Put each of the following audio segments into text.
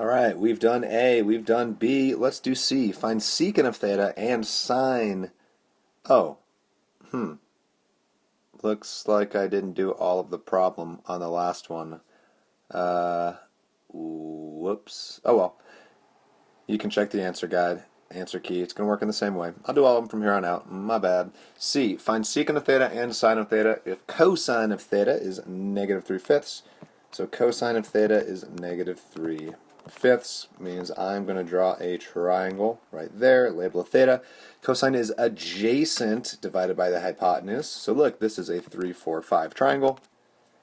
Alright, we've done A, we've done B, let's do C. Find secant of theta and sine. Oh, looks like I didn't do all of the problem on the last one. Whoops. Oh well. You can check the answer guide, answer key. It's going to work in the same way. I'll do all of them from here on out. My bad. C. Find secant of theta and sine of theta if cosine of theta is negative 3/5. So cosine of theta is negative 3/5 means I'm going to draw a triangle right there, label it theta. Cosine is adjacent divided by the hypotenuse. So look, this is a 3, 4, 5 triangle.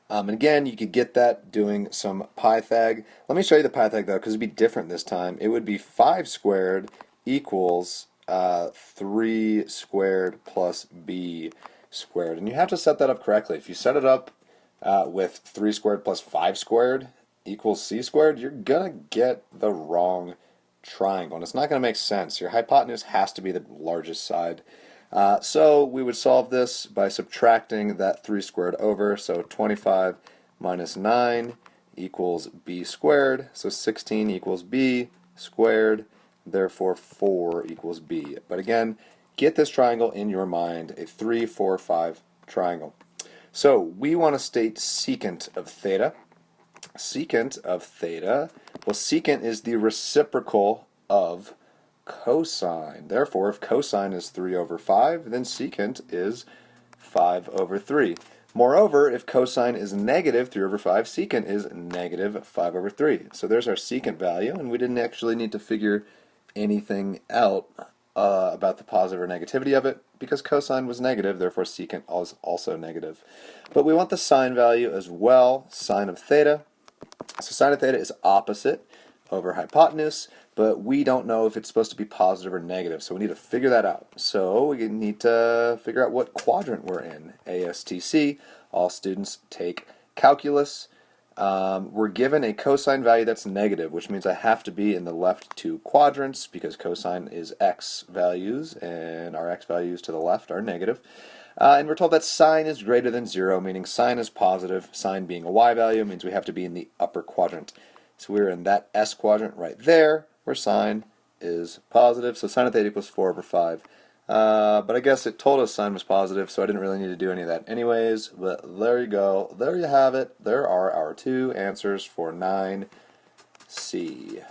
And again, you could get that doing some Pythag. Let me show you the Pythag though, because it'd be different this time. It would be 5 squared equals 3 squared plus b squared. And you have to set that up correctly. If you set it up with 3 squared plus 5 squared equals c squared, you're going to get the wrong triangle. And it's not going to make sense. Your hypotenuse has to be the largest side. So we would solve this by subtracting that 3 squared over. So 25 minus 9 equals b squared. So 16 equals b squared. Therefore 4 equals b. But again, get this triangle in your mind, a 3, 4, 5 triangle. So we want to state secant of theta. Secant of theta, well, secant is the reciprocal of cosine. Therefore, if cosine is 3 over 5, then secant is 5 over 3. Moreover, if cosine is negative 3 over 5, secant is negative 5 over 3. So there's our secant value, and we didn't actually need to figure anything out about the positive or negativity of it, because cosine was negative, therefore secant is also negative. But we want the sine value as well, sine of theta. So sine of theta is opposite over hypotenuse, but we don't know if it's supposed to be positive or negative, so we need to figure that out. So we need to figure out what quadrant we're in. ASTC, all students take calculus. We're given a cosine value that's negative, which means I have to be in the left 2 quadrants because cosine is x values, and our x values to the left are negative. And we're told that sine is greater than 0, meaning sine is positive. Sine being a y value means we have to be in the upper quadrant. So we're in that S quadrant right there, where sine is positive. So sine of theta equals 4 over 5. But I guess it told us sine was positive, so I didn't really need to do any of that anyways. But there you go. There you have it. There are our 2 answers for 9C.